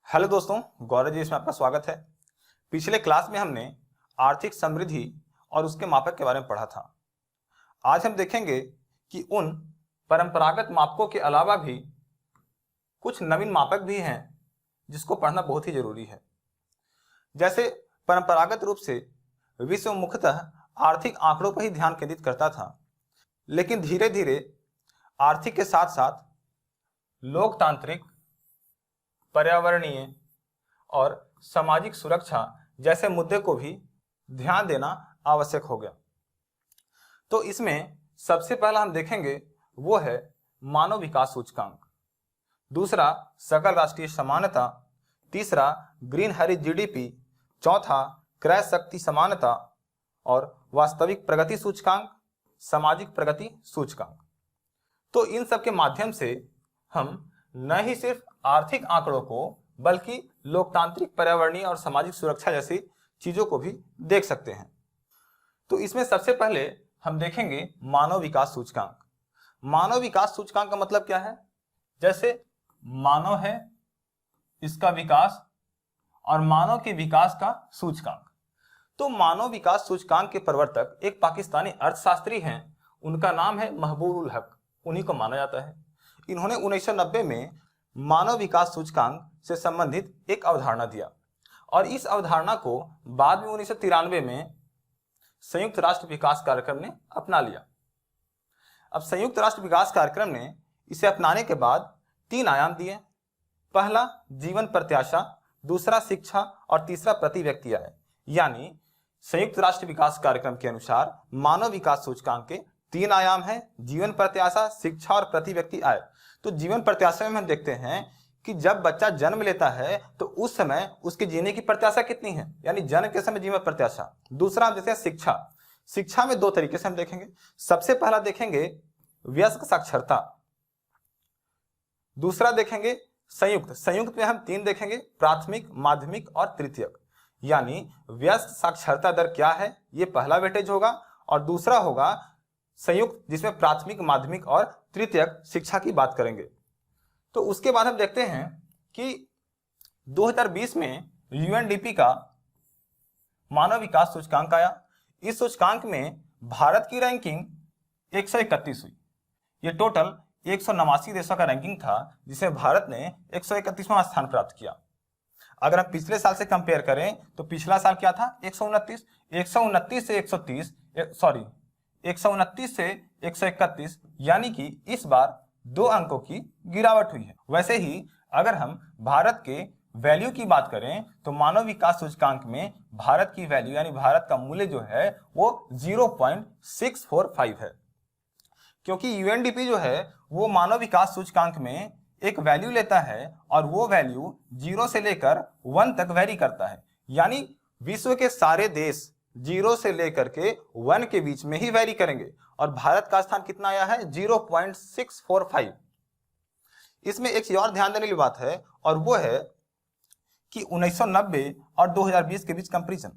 Hello दोस्तों, गौरव जी इसमें आपका स्वागत है। पिछले क्लास में हमने आर्थिक समृद्धि और उसके मापक के बारे में पढ़ा था। आज हम देखेंगे कि उन परंपरागत मापकों के अलावा भी कुछ नवीन मापक भी हैं जिसको पढ़ना बहुत ही जरूरी है। जैसे परंपरागत रूप से विश्व मुख्यतः आर्थिक आंकड़ों पर ही ध्यान केंद्रित करता था, लेकिन धीरे धीरे आर्थिक के साथ साथ लोकतांत्रिक, पर्यावरणीय और सामाजिक सुरक्षा जैसे मुद्दे को भी ध्यान देना आवश्यक हो गया। तो इसमें सबसे पहला हम देखेंगे वो है मानव विकास सूचकांक, दूसरा सकल राष्ट्रीय समानता, तीसरा ग्रीन हेरिटेज जीडीपी, चौथा क्रय शक्ति समानता और वास्तविक प्रगति सूचकांक, सामाजिक प्रगति सूचकांक। तो इन सब के माध्यम से हम न ही सिर्फ आर्थिक आंकड़ों को बल्कि लोकतांत्रिक, पर्यावरणीय और सामाजिक सुरक्षा जैसी चीजों को भी देख सकते हैं। तो इसमें सबसे पहले हम देखेंगे मानव विकास सूचकांक। मानव विकास सूचकांक का मतलब क्या है? जैसे मानव है, इसका विकास और मानव के विकास का सूचकांक। तो मानव विकास सूचकांक के प्रवर्तक एक पाकिस्तानी अर्थशास्त्री हैं, उनका नाम है महबूब उल हक, उन्हीं को माना जाता है। इन्होंने 1990 में मानव विकास सूचकांक से संबंधित एक अवधारणा दिया और इस अवधारणा को बाद में 1993 में संयुक्त राष्ट्र विकास कार्यक्रम ने अपना लिया। अब संयुक्त राष्ट्र विकास कार्यक्रम ने इसे अपनाने के बाद 3 आयाम दिए। पहला जीवन प्रत्याशा, दूसरा शिक्षा और तीसरा प्रति व्यक्ति आय। यानी संयुक्त राष्ट्र विकास कार्यक्रम के अनुसार मानव विकास सूचकांक के 3 आयाम हैं, जीवन प्रत्याशा, शिक्षा और प्रति व्यक्ति आय। तो जीवन प्रत्याशा में हम देखते हैं कि जब बच्चा जन्म लेता है तो उस समय उसके जीने की प्रत्याशा कितनी है, यानी जन्म के समय जीवन प्रत्याशा। दूसरा हम देखते हैं शिक्षा। शिक्षा में 2 तरीके से हम देखेंगे। सबसे पहला देखेंगे वयस्क साक्षरता, दूसरा देखेंगे संयुक्त। संयुक्त में हम 3 देखेंगे, प्राथमिक, माध्यमिक और तृतीयक। यानी वयस्क साक्षरता दर क्या है, ये पहला वेटेज होगा, और दूसरा होगा संयुक्त, जिसमें प्राथमिक, माध्यमिक और तृतीयक शिक्षा की बात करेंगे। तो उसके बाद हम देखते हैं कि 2020 में यूएनडीपी का मानव विकास सूचकांक आया। इस सूचकांक में भारत की रैंकिंग 131 हुई। ये टोटल 189 देशों का रैंकिंग था, जिसमें भारत ने 131वां स्थान प्राप्त किया। अगर हम पिछले साल से कंपेयर करें तो पिछला साल क्या था? 129 से 131, यानी कि इस बार 2 अंकों की गिरावट हुई है। वैसे ही अगर हम भारत के वैल्यू की बात करें तो मानव विकास सूचकांक में भारत की वैल्यू यानी भारत का मूल्य जो है वो 0.645 है, क्योंकि यूएनडीपी जो है वो मानव विकास सूचकांक में एक वैल्यू लेता है और वो वैल्यू 0 से लेकर 1 तक वेरी करता है। यानी विश्व के सारे देश 0 से लेकर के 1 के बीच में ही वेरी करेंगे, और भारत का स्थान कितना आया है? 0.645। इसमें एक और ध्यान देने वाली बात है, और वो है कि 1990 और 2020 के बीच कंपैरिजन।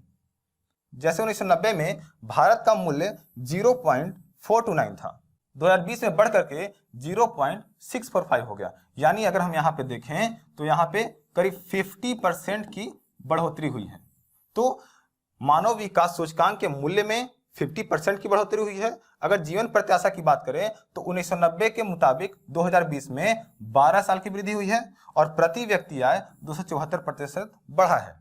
जैसे 1990 में भारत का मूल्य 0.429 था, 2020 में बढ़ करके 0.645 हो गया। यानी अगर हम यहाँ पे देखें तो यहाँ पे करीब 50% की बढ़ोतरी हुई है। तो मानव विकास सूचकांक के मूल्य में 50% की बढ़ोतरी हुई है। अगर जीवन प्रत्याशा की बात करें तो 1990 के मुताबिक 2020 में 12 साल की वृद्धि हुई है, और प्रति व्यक्ति आय 274% बढ़ा है।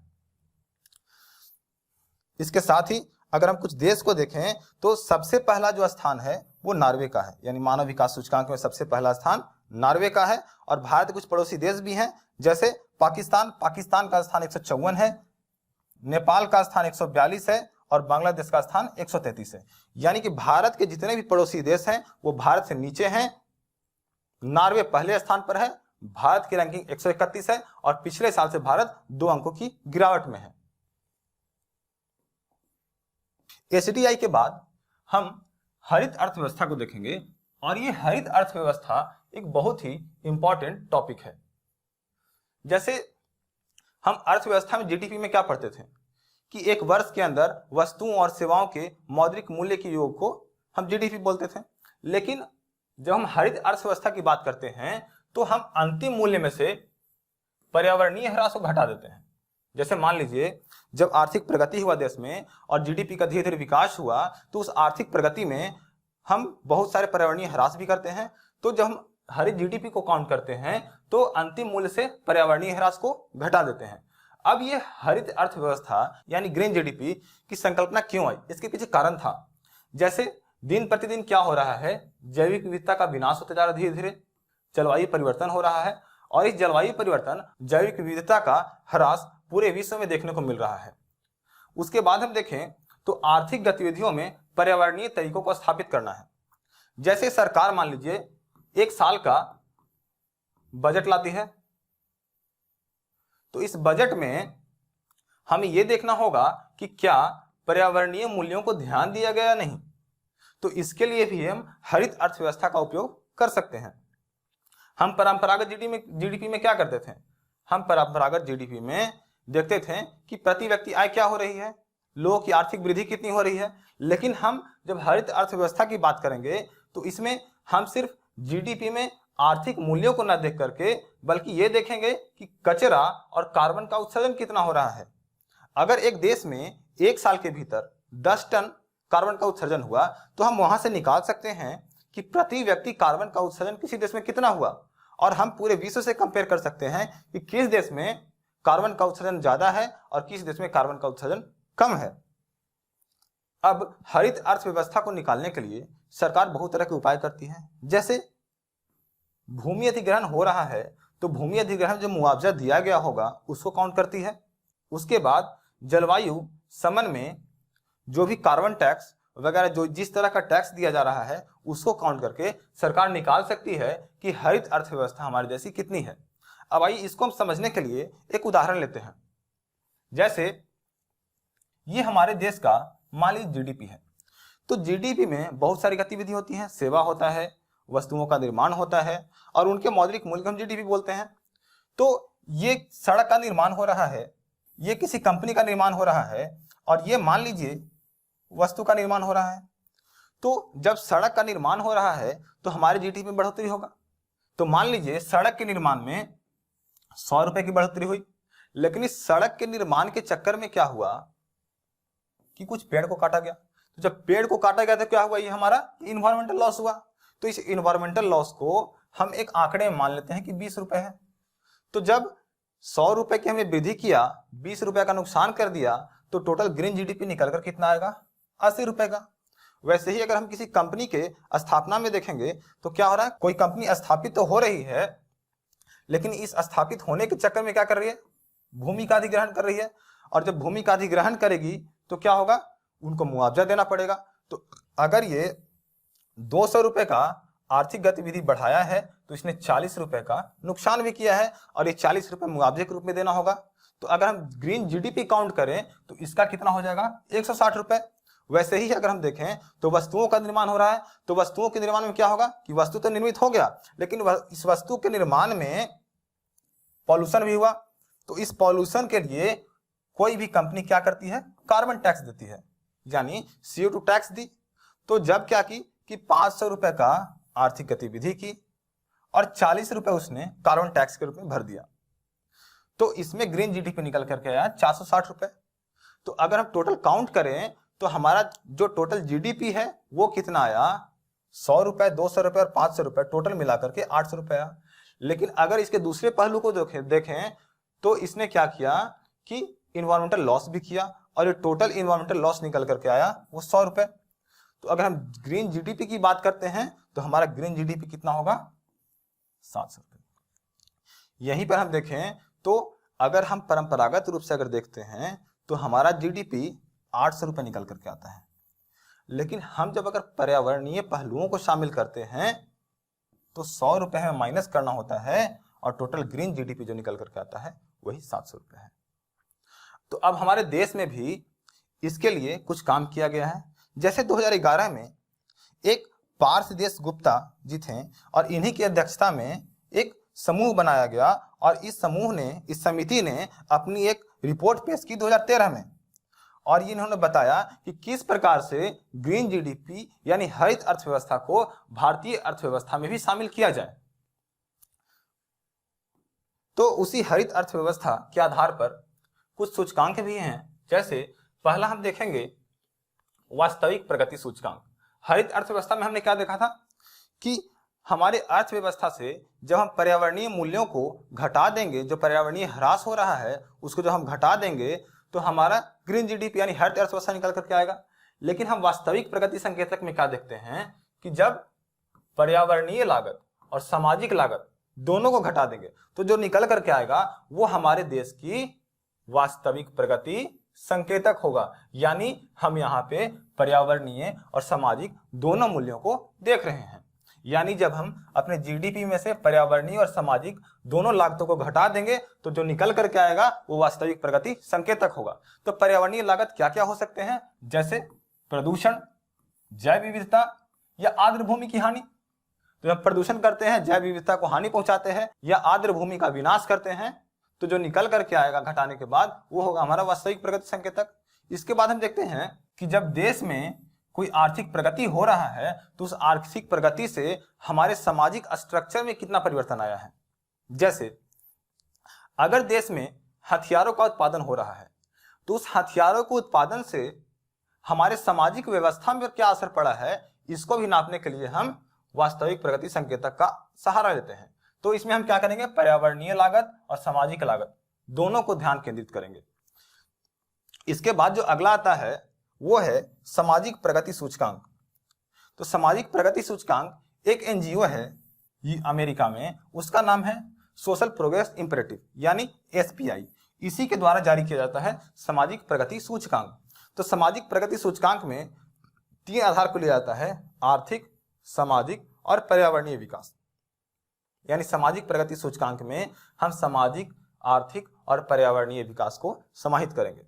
इसके साथ ही अगर हम कुछ देश को देखें तो सबसे पहला जो स्थान है वो नॉर्वे का है, यानी मानव विकास सूचकांक में सबसे पहला स्थान नॉर्वे का है। और भारत के कुछ पड़ोसी देश भी हैं, जैसे पाकिस्तान का स्थान 154 है, नेपाल का स्थान 142 है और बांग्लादेश का स्थान 133 है। यानी कि भारत के जितने भी पड़ोसी देश हैं वो भारत से नीचे हैं। नॉर्वे पहले स्थान पर है, भारत की रैंकिंग 131 है, और पिछले साल से भारत 2 अंकों की गिरावट में है। एसडीआई के बाद हम हरित अर्थव्यवस्था को देखेंगे, और ये हरित अर्थव्यवस्था एक बहुत ही इंपॉर्टेंट टॉपिक है। जैसे हम अर्थव्यवस्था में जीडीपी में क्या पढ़ते थे कि एक वर्ष के अंदर वस्तुओं और सेवाओं के मौद्रिक मूल्य के योग को हम जीडीपी बोलते थे, लेकिन जब हम हरित अर्थव्यवस्था की बात करते हैं तो हम अंतिम मूल्य में से पर्यावरणीय ह्रास को घटा देते हैं। जैसे मान लीजिए जब आर्थिक प्रगति हुआ देश में और जीडीपी का धीरे धीरे विकास हुआ, तो उस आर्थिक प्रगति में हम बहुत सारे पर्यावरणीय ह्रास भी करते हैं। तो जब हम हरित जीडीपी को काउंट करते हैं तो अंतिम मूल्य से पर्यावरणीय ह्रास को घटा देते हैं। अब ये हरित अर्थव्यवस्था यानी ग्रीन जीडीपी की संकल्पना क्यों आई, इसके पीछे कारण था। जैसे दिन प्रतिदिन क्या हो रहा है, जैविक विविधता का विनाश होता जा रहा है, धीरे धीरे जलवायु परिवर्तन हो रहा है और इस जलवायु परिवर्तन, जैविक विविधता का ह्रास पूरे विश्व में देखने को मिल रहा है। उसके बाद हम देखें तो आर्थिक गतिविधियों में पर्यावरणीय तरीकों को स्थापित करना है। जैसे सरकार मान लीजिए एक साल का बजट लाती है, तो इस बजट में हमें यह देखना होगा कि क्या पर्यावरणीय मूल्यों को ध्यान दिया गया या नहीं। तो इसके लिए भी हम हरित अर्थव्यवस्था का उपयोग कर सकते हैं। हम परंपरागत जीडीपी में क्या करते थे, हम परंपरागत जीडीपी में देखते थे कि प्रति व्यक्ति आय क्या हो रही है, लोगों की आर्थिक वृद्धि कितनी हो रही है। लेकिन हम जब हरित अर्थव्यवस्था की बात करेंगे तो इसमें हम सिर्फ जीडीपी में आर्थिक मूल्यों को न देख करके बल्कि ये देखेंगे कि कचरा और कार्बन का उत्सर्जन कितना हो रहा है। अगर एक देश में एक साल के भीतर 10 टन कार्बन का उत्सर्जन हुआ तो हम वहां से निकाल सकते हैं कि प्रति व्यक्ति कार्बन का उत्सर्जन किसी देश में कितना हुआ, और हम पूरे विश्व से कंपेयर कर सकते हैं कि किस देश में कार्बन का उत्सर्जन ज्यादा है और किस देश में कार्बन का उत्सर्जन कम है। अब हरित अर्थव्यवस्था को निकालने के लिए सरकार बहुत तरह के उपाय करती है। जैसे भूमि अधिग्रहण हो रहा है तो भूमि अधिग्रहण जो मुआवजा दिया गया होगा उसको काउंट करती है। उसके बाद जलवायु समन में जो भी कार्बन टैक्स वगैरह जो जिस तरह का टैक्स दिया जा रहा है उसको काउंट करके सरकार निकाल सकती है कि हरित अर्थव्यवस्था हमारे जैसी कितनी है। अब आइए इसको हम समझने के लिए एक उदाहरण लेते हैं। जैसे ये हमारे देश का मान लीजिए जीडीपी है, तो जीडीपी में बहुत सारी गतिविधि होती है, सेवा होता है, वस्तुओं का निर्माण होता है और उनके मौद्रिक मूल्य को हम जीडीपी बोलते हैं। तो ये सड़क का निर्माण हो रहा है, ये किसी कंपनी का निर्माण हो रहा है और ये मान लीजिए वस्तु का निर्माण हो रहा है। तो जब सड़क का निर्माण हो रहा है तो हमारे जीडीपी में बढ़ोतरी होगा। तो मान लीजिए सड़क के निर्माण में 100 रुपए की बढ़ोतरी हुई, लेकिन इस सड़क के निर्माण के चक्कर में क्या हुआ कि कुछ पेड़ को काटा गया। तो जब पेड़ को काटा गया तो क्या हुआ, ये हमारा इन्वायरमेंटल लॉस हुआ। तो इस इन्वायरमेंटल लॉस को हम एक आंकड़े में मान लेते हैं कि 20 रुपए है। तो जब 100 रुपए की हमने वृद्धि किया, 20 रुपए का नुकसान कर दिया, तो टोटल ग्रीन जीडीपी निकल कर कितना आएगा, 80 रुपए का। वैसे ही अगर हम किसी कंपनी के स्थापना में देखेंगे तो क्या हो रहा है, कोई कंपनी स्थापित तो हो रही है लेकिन इस स्थापित होने के चक्कर में क्या कर रही है, भूमि का अधिग्रहण कर रही है। और जब भूमि का अधिग्रहण करेगी तो क्या होगा, उनको मुआवजा देना पड़ेगा। तो अगर ये 200 रुपए का आर्थिक गतिविधि बढ़ाया है तो इसने 40 रुपए का नुकसान भी किया है और ये 40 रुपए मुआवजे के रूप में देना होगा। तो अगर हम ग्रीन जीडीपी काउंट करें तो इसका कितना हो जाएगा, 160 रुपए। वैसे ही अगर हम देखें तो वस्तुओं का निर्माण हो रहा है, तो वस्तुओं के निर्माण में क्या होगा कि वस्तु तो निर्मित हो गया लेकिन इस वस्तु के निर्माण में पॉल्यूशन भी हुआ। तो इस पॉल्यूशन के लिए कोई भी कंपनी क्या करती है, कार्बन टैक्स देती है, यानी CO2 टैक्स दी। तो जब क्या की कि 500 रुपए का आर्थिक गतिविधि की और 40 रुपए उसने कार्बन टैक्स के रूप में भर दिया, तो इसमें ग्रीन जीडीपी निकल करके आया 460 रुपए। तो अगर हम टोटल काउंट करें तो हमारा जो टोटल जीडीपी है वो कितना आया, 100 रुपए, 200 रुपए और 500 रुपए टोटल मिलाकर के 800 रुपए आया। लेकिन अगर इसके दूसरे पहलू को देखें तो इसने क्या किया कि इन्वायरमेंटल लॉस भी किया और ये टोटल इन्वायरमेंटल लॉस निकल करके आया वो 100 रुपए। तो अगर हम ग्रीन जीडीपी की बात करते हैं तो हमारा ग्रीन जीडीपी कितना होगा, 700 रुपए। यहीं पर हम देखें तो अगर हम परंपरागत रूप से अगर देखते हैं तो हमारा जीडीपी 800 रुपए निकल करके आता है। लेकिन हम जब अगर पर्यावरणीय पहलुओं को शामिल करते हैं तो 100 रुपए हमें माइनस करना होता है और टोटल ग्रीन जीडीपी जो निकल करके आता है वही 700 रुपए है। तो अब हमारे देश में भी इसके लिए कुछ काम किया गया है। जैसे 2011 में एक पार्थ गुप्ता जी थे और इन्हीं की अध्यक्षता में एक समूह बनाया गया और इस समिति ने अपनी एक रिपोर्ट पेश की 2013 में और इन्होंने बताया कि किस प्रकार से ग्रीन जीडीपी यानी हरित अर्थव्यवस्था को भारतीय अर्थव्यवस्था में भी शामिल किया जाए। तो उसी हरित अर्थव्यवस्था के आधार पर कुछ सूचकांक भी हैं। जैसे पहला हम देखेंगे वास्तविक प्रगति सूचकांक। हरित अर्थव्यवस्था में हमने क्या देखा था कि हमारे अर्थव्यवस्था से जब हम पर्यावरणीय मूल्यों को घटा देंगे, जो पर्यावरणीय ह्रास हो रहा है उसको जब हम घटा देंगे तो हमारा ग्रीन जीडीपी यानी हरित अर्थव्यवस्था निकल करके आएगा। लेकिन हम वास्तविक प्रगति संकेतक में क्या देखते हैं कि जब पर्यावरणीय लागत और सामाजिक लागत दोनों को घटा देंगे तो जो निकल करके आएगा वो हमारे देश की वास्तविक प्रगति संकेतक होगा। यानी हम यहाँ पे पर्यावरणीय और सामाजिक दोनों मूल्यों को देख रहे हैं। यानी जब हम अपने जीडीपी में से पर्यावरणीय और सामाजिक दोनों लागतों को घटा देंगे तो जो निकल करके आएगा वो वास्तविक प्रगति संकेतक होगा। तो पर्यावरणीय लागत क्या क्या हो सकते हैं, जैसे प्रदूषण, जैव विविधता या आर्द्र भूमि की हानि। तो जब प्रदूषण करते हैं, जैव विविधता को हानि पहुंचाते हैं या आर्द्र भूमि का विनाश करते हैं तो जो निकल करके आएगा घटाने के बाद वो होगा हमारा वास्तविक प्रगति संकेतक। इसके बाद हम देखते हैं कि जब देश में कोई आर्थिक प्रगति हो रहा है तो उस आर्थिक प्रगति से हमारे सामाजिक स्ट्रक्चर में कितना परिवर्तन आया है। जैसे अगर देश में हथियारों का उत्पादन हो रहा है तो उस हथियारों के उत्पादन से हमारे सामाजिक व्यवस्था में क्या असर पड़ा है, इसको भी नापने के लिए हम वास्तविक प्रगति संकेतक का सहारा लेते हैं। तो इसमें हम क्या करेंगे, पर्यावरणीय लागत और सामाजिक लागत दोनों को ध्यान केंद्रित करेंगे। इसके बाद जो अगला आता है वो है सामाजिक प्रगति सूचकांक। तो सामाजिक प्रगति सूचकांक एक एनजीओ है ये अमेरिका में, उसका नाम है सोशल प्रोग्रेस इंपरेटिव यानी एसपीआई। इसी के द्वारा जारी किया जाता है सामाजिक प्रगति सूचकांक। तो सामाजिक प्रगति सूचकांक में 3 आधार को लिया जाता है, आर्थिक, सामाजिक और पर्यावरणीय विकास। यानी सामाजिक प्रगति सूचकांक में हम सामाजिक, आर्थिक और पर्यावरणीय विकास को समाहित करेंगे।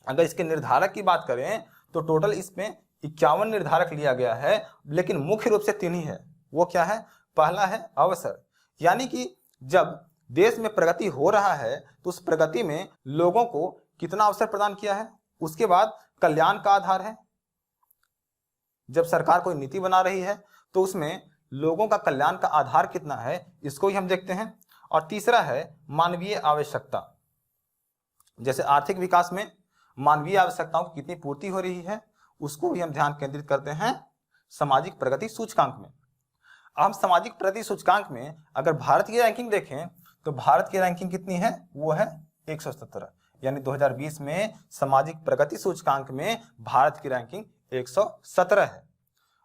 अगर इसके निर्धारक की बात करें तो टोटल इसमें 51 निर्धारक लिया गया है, लेकिन मुख्य रूप से 3 ही है। वो क्या है, पहला है अवसर, यानी कि जब देश में प्रगति हो रहा है तो उस प्रगति में लोगों को कितना अवसर प्रदान किया है। उसके बाद कल्याण का आधार है, जब सरकार कोई नीति बना रही है तो उसमें लोगों का कल्याण का आधार कितना है, इसको ही हम देखते हैं। और तीसरा है मानवीय आवश्यकता, जैसे आर्थिक विकास में मानवीय आवश्यकताओं की कितनी पूर्ति हो रही है, उसको भी हम ध्यान केंद्रित करते हैं सामाजिक प्रगति सूचकांक में। हम सामाजिक प्रगति सूचकांक में अगर भारत की रैंकिंग देखें तो भारत की रैंकिंग कितनी है, वो है 117। यानी 2020 में सामाजिक प्रगति सूचकांक में भारत की रैंकिंग 117 है।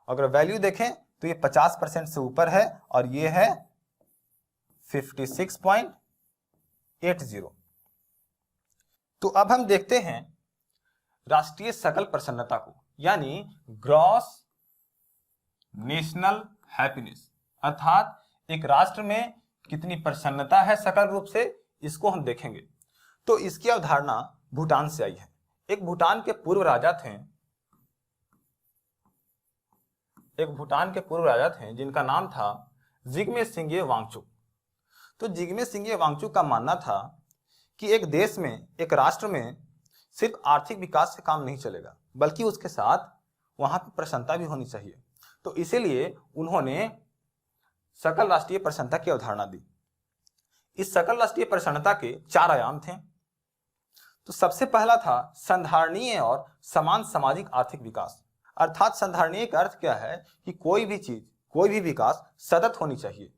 अगर वैल्यू देखें तो ये 50% से ऊपर है और ये है 56.80। तो अब हम देखते हैं राष्ट्रीय सकल प्रसन्नता को, यानी ग्रॉस नेशनल हैप्पीनेस, अर्थात एक राष्ट्र में कितनी प्रसन्नता है सकल रूप से, इसको हम देखेंगे। तो इसकी अवधारणा भूटान से आई है। एक भूटान के पूर्व राजा थे जिनका नाम था जिग्मे सिंगे वांगचुक। तो जिग्मे सिंगे वांगचुक का मानना था कि एक देश में, एक राष्ट्र में सिर्फ आर्थिक विकास से काम नहीं चलेगा, बल्कि उसके साथ वहां पर प्रसन्नता भी होनी चाहिए। तो इसीलिए उन्होंने सकल राष्ट्रीय प्रसन्नता की अवधारणा दी। इस सकल राष्ट्रीय प्रसन्नता के 4 आयाम थे। तो सबसे पहला था संधारणीय और समान सामाजिक आर्थिक विकास। अर्थात संधारणीय का अर्थ क्या है कि कोई भी चीज, कोई भी विकास सतत होनी चाहिए।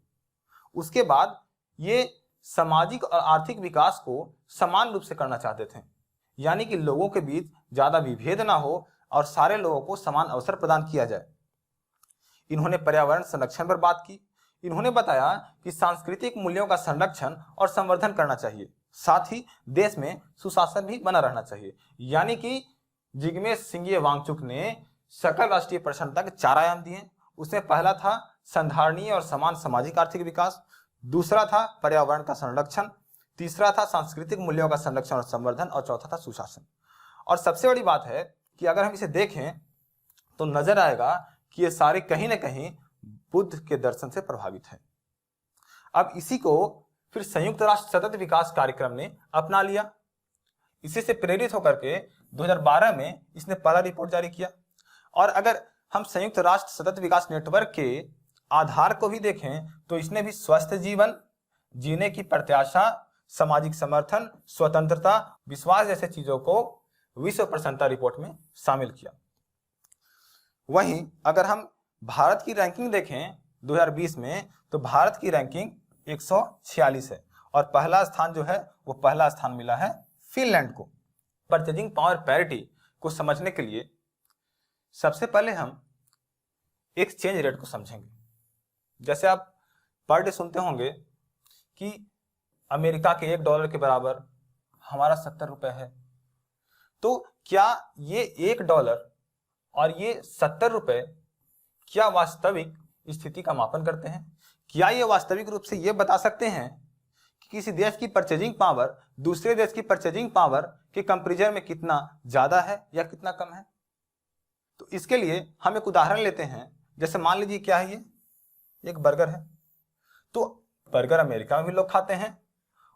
उसके बाद ये सामाजिक और आर्थिक विकास को समान रूप से करना चाहते थे, यानी कि लोगों के बीच ज्यादा विभेद ना हो और सारे लोगों को समान अवसर प्रदान किया जाए। इन्होंने पर्यावरण संरक्षण पर बात की। इन्होंने बताया कि सांस्कृतिक मूल्यों का संरक्षण और संवर्धन करना चाहिए, साथ ही देश में सुशासन भी बना रहना चाहिए। यानी कि जिग्मे सिंगे वांगचुक ने सकल राष्ट्रीय प्रसन्नता के 4 आयाम दिए। उसमें पहला था संधारणीय और समान सामाजिक आर्थिक विकास, दूसरा था पर्यावरण का संरक्षण, तीसरा था सांस्कृतिक मूल्यों का संरक्षण और संवर्धन, और चौथा था सुशासन। और सबसे बड़ी बात है कि अगर हम इसे देखें तो नजर आएगा कि ये सारे कहीं ना कहीं बुद्ध के दर्शन से प्रभावित है। अब इसी को फिर संयुक्त राष्ट्र सतत विकास कार्यक्रम ने अपना लिया। इसी से प्रेरित होकर के 2012 में इसने पहला रिपोर्ट जारी किया। और अगर हम संयुक्त राष्ट्र सतत विकास नेटवर्क के आधार को भी देखें तो इसने भी स्वस्थ जीवन, जीने की प्रत्याशा, सामाजिक समर्थन, स्वतंत्रता, विश्वास जैसे चीजों को विश्व प्रसन्नता रिपोर्ट में शामिल किया। वहीं अगर हम भारत की रैंकिंग देखें 2020 में, तो भारत की रैंकिंग 146 है और पहला स्थान जो है वो पहला स्थान मिला है फिनलैंड को। परचेजिंग पावर पैरिटी को समझने के लिए सबसे पहले हम एक्सचेंज रेट को समझेंगे। जैसे आप पर डे सुनते होंगे कि अमेरिका के $1 के बराबर हमारा 70 रुपए है। तो क्या ये $1 और ये 70 रुपए क्या वास्तविक स्थिति का मापन करते हैं? क्या ये वास्तविक रूप से ये बता सकते हैं कि किसी देश की परचेजिंग पावर दूसरे देश की परचेजिंग पावर के कंपैरिजन में कितना ज्यादा है या कितना कम है? तो इसके लिए हम एक उदाहरण लेते हैं। जैसे मान लीजिए क्या है, ये एक बर्गर है। तो बर्गर अमेरिका में भी लोग खाते हैं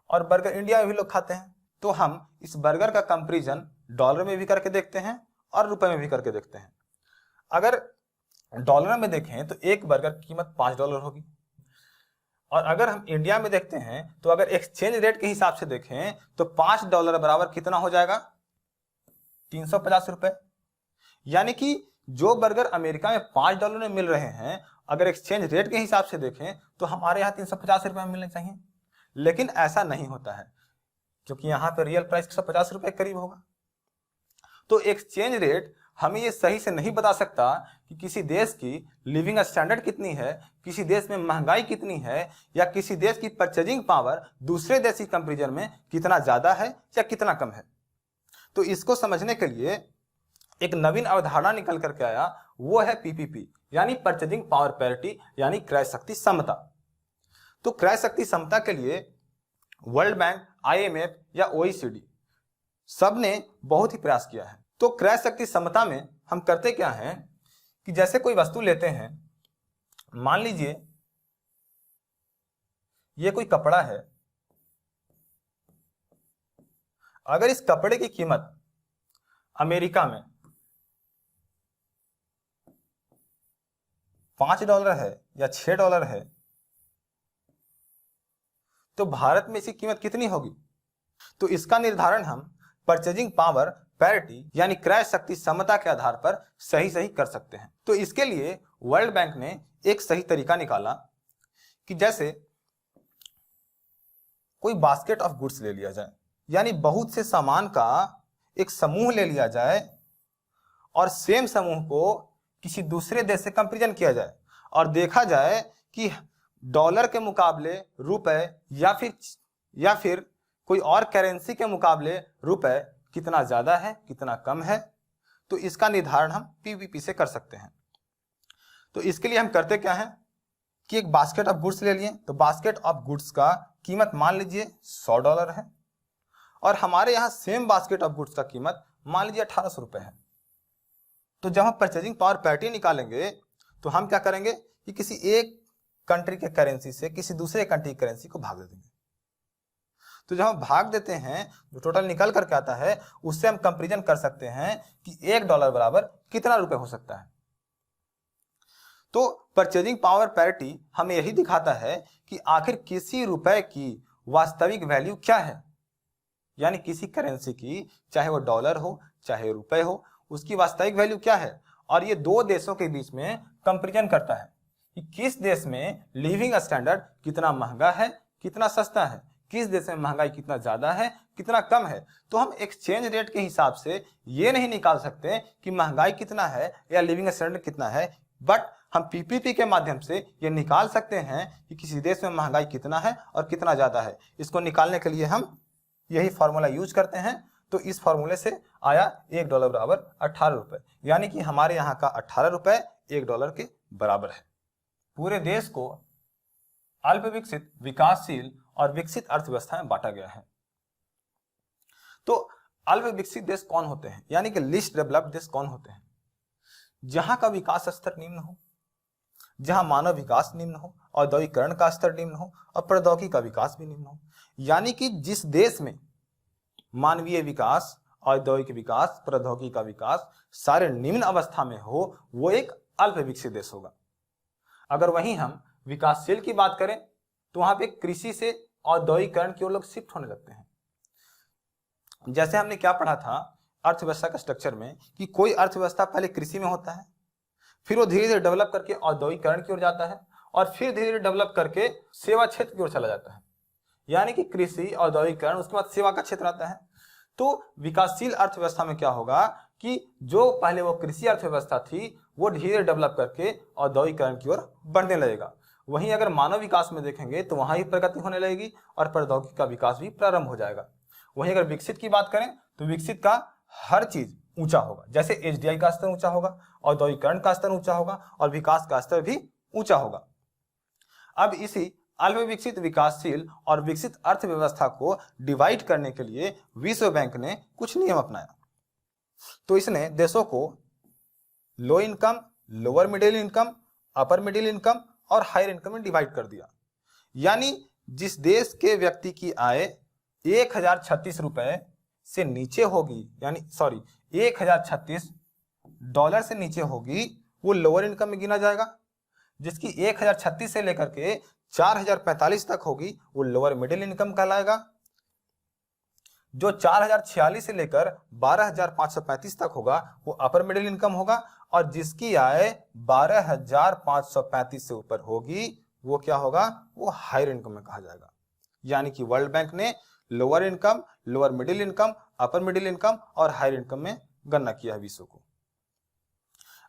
और बर्गर इंडिया में भी लोग खाते हैं। तो हम इस बर्गर का कंपैरिजन डॉलर में भी करके देखते हैं और रुपए में भी करके देखते हैं। अगर डॉलर में देखें तो एक बर्गर की कीमत $5 होगी, और अगर हम इंडिया में देखते हैं तो अगर एक्सचेंज रेट के हिसाब से देखें तो $5 बराबर कितना हो जाएगा? 350 रुपए। यानी कि जो बर्गर अमेरिका में $5 में मिल रहे हैं, अगर एक्सचेंज रेट के हिसाब से देखें तो हमारे यहाँ 350 रुपए में मिलने चाहिए। लेकिन ऐसा नहीं होता है, क्योंकि यहाँ पे रियल प्राइस 150 रुपए के करीब होगा। तो एक्सचेंज रेट हमें ये सही से नहीं बता सकता कि किसी देश की लिविंग स्टैंडर्ड कितनी है, किसी देश में महंगाई कितनी है, या किसी देश की परचेजिंग पावर दूसरे देश की कंपैरिजन में कितना ज्यादा है या कितना कम है। तो इसको समझने के लिए एक नवीन अवधारणा निकल करके आया, वो है पीपीपी, यानी परचेजिंग पावर पैरिटी, यानी क्रय शक्ति समता। तो क्रय शक्ति समता के लिए वर्ल्ड बैंक, IMF या OECD सब ने बहुत ही प्रयास किया है। तो क्रय शक्ति समता में हम करते क्या हैं कि जैसे कोई वस्तु लेते हैं, मान लीजिए ये कोई कपड़ा है। अगर इस कपड़े की कीमत अमेरिका में $5 है या $6 है, तो भारत में इसकी कीमत कितनी होगी? तो इसका निर्धारण हम परचेजिंग पावर पैरिटी यानी क्रय शक्ति समता के आधार पर सही कर सकते हैं। तो इसके लिए वर्ल्ड बैंक ने एक सही तरीका निकाला कि जैसे कोई बास्केट ऑफ गुड्स ले लिया जाए, यानी बहुत से सामान का एक समूह ले लिया जाए और सेम समूह को किसी दूसरे देश से कंपैरिजन किया जाए और देखा जाए कि डॉलर के मुकाबले रुपए या फिर कोई और करेंसी के मुकाबले रुपए कितना ज्यादा है, कितना कम है। तो इसका निर्धारण हम पीवीपी से कर सकते हैं। तो इसके लिए हम करते क्या है कि एक बास्केट ऑफ गुड्स ले लिए। तो बास्केट ऑफ गुड्स का कीमत मान लीजिए $100 है और हमारे यहाँ सेम बास्केट ऑफ गुड्स का कीमत मान लीजिए 1800 रुपए है। तो जब हम परचेजिंग पावर पैरिटी निकालेंगे तो हम क्या करेंगे कि किसी एक कंट्री के करेंसी से किसी दूसरे कंट्री की करेंसी को भाग दे देंगे। तो जब हम भाग देते हैं जो टोटल निकल करके आता है, उससे हम कंपैरिजन कर सकते हैं कि $1 बराबर कितना रुपए हो सकता है। तो परचेजिंग पावर पैरिटी हमें यही दिखाता है कि आखिर किसी रुपए की वास्तविक वैल्यू क्या है, यानी किसी करेंसी की, चाहे वो डॉलर हो चाहे रुपए हो, उसकी वास्तविक वैल्यू क्या है। और ये दो देशों के बीच में कंपैरिजन करता है कि किस देश में लिविंग स्टैंडर्ड कितना महंगा है, कितना सस्ता है, किस देश में महंगाई कितना ज्यादा है, कितना कम है। तो हम एक्सचेंज रेट के हिसाब से ये नहीं निकाल सकते कि महंगाई कितना है या लिविंग स्टैंडर्ड कितना है, बट हम पीपीपी के माध्यम से ये निकाल सकते हैं कि किसी देश में महंगाई कितना है और कितना ज्यादा है। इसको निकालने के लिए हम यही फॉर्मूला यूज करते हैं। तो इस फॉर्मूले से आया $1 बराबर 18 रुपए, यानी कि हमारे यहाँ का 18 रुपए $1 के बराबर है। पूरे देश को अल्प विकसित, विकासशील और विकसित अर्थव्यवस्था में बांटा गया है। तो अल्प विकसित देश कौन होते हैं, यानी कि लिस्ट डेवलप्ड देश कौन होते हैं? जहां का विकास स्तर निम्न हो, जहां मानव विकास निम्न हो, औद्योगिकरण का स्तर निम्न हो और प्रौद्योगिकी का विकास भी निम्न हो। यानी कि जिस देश में मानवीय विकास, औद्योगिक विकास, प्रौद्योगिकी का विकास सारे निम्न अवस्था में हो, वो एक अल्प विकसित देश होगा। अगर वहीं हम विकासशील की बात करें तो वहां पे कृषि से औद्योगिकरण की ओर लोग शिफ्ट होने लगते हैं। जैसे हमने क्या पढ़ा था अर्थव्यवस्था का स्ट्रक्चर में कि कोई अर्थव्यवस्था पहले कृषि में होता है, फिर वो धीरे धीरे डेवलप करके औद्योगिकरण की ओर जाता है और फिर धीरे धीरे डेवलप करके सेवा क्षेत्र की ओर चला जाता है। यानी कि कृषि, औद्योगिकरण, उसके बाद सेवा का क्षेत्र आता है। तो विकासशील अर्थव्यवस्था में क्या होगा कि जो पहले वो कृषि अर्थव्यवस्था थी वो धीरे डेवलप करके औद्योगिकरण की ओर बढ़ने लगेगा। वहीं अगर मानव विकास में देखेंगे तो वहां ही प्रगति होने लगेगी और प्रौद्योगिकी का विकास भी प्रारंभ हो जाएगा। वहीं अगर विकसित की बात करें तो विकसित का हर चीज ऊंचा होगा, जैसे एचडीआई का स्तर ऊंचा होगा, औद्योगिकरण का स्तर ऊंचा होगा और विकास का स्तर भी ऊंचा होगा। अब इसी अल्प विकसित, विकासशील और विकसित अर्थव्यवस्था को डिवाइड करने के लिए विश्व बैंक ने कुछ नियम अपनाया। तो इसने देशों को low income, lower middle income, upper middle income और हायर इनकम में डिवाइड कर दिया। यानी जिस देश के व्यक्ति की आय 1036 रुपए से नीचे होगी, यानी सॉरी $1036 से नीचे होगी, वो लोअर इनकम में गिना जाएगा। जिसकी 1036 से लेकर के 4045 तक होगी वो लोअर मिडिल इनकम कहलाएगा। जो 4046 से लेकर 12535 तक होगा वो अपर मिडिल इनकम होगा और जिसकी आय 12535 से ऊपर होगी वो क्या होगा, वो हायर इनकम में कहा जाएगा। यानी कि वर्ल्ड बैंक ने lower income, lower middle income, upper middle income और हायर इनकम में गणना किया है विश्व को।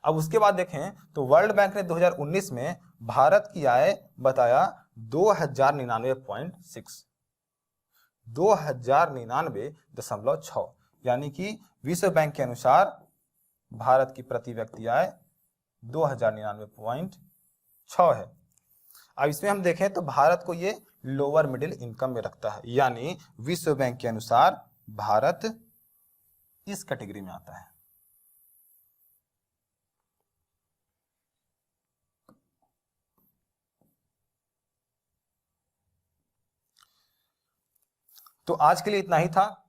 अब उसके बाद देखें तो वर्ल्ड बैंक ने 2019 में भारत की आय बताया 2099.6, 2099.6, यानी कि विश्व बैंक के अनुसार भारत की प्रति व्यक्ति आय 2099.6 है। अब इसमें हम देखें तो भारत को ये लोअर मिडिल इनकम में रखता है, यानी विश्व बैंक के अनुसार भारत इस कैटेगरी में आता है। तो आज के लिए इतना ही था।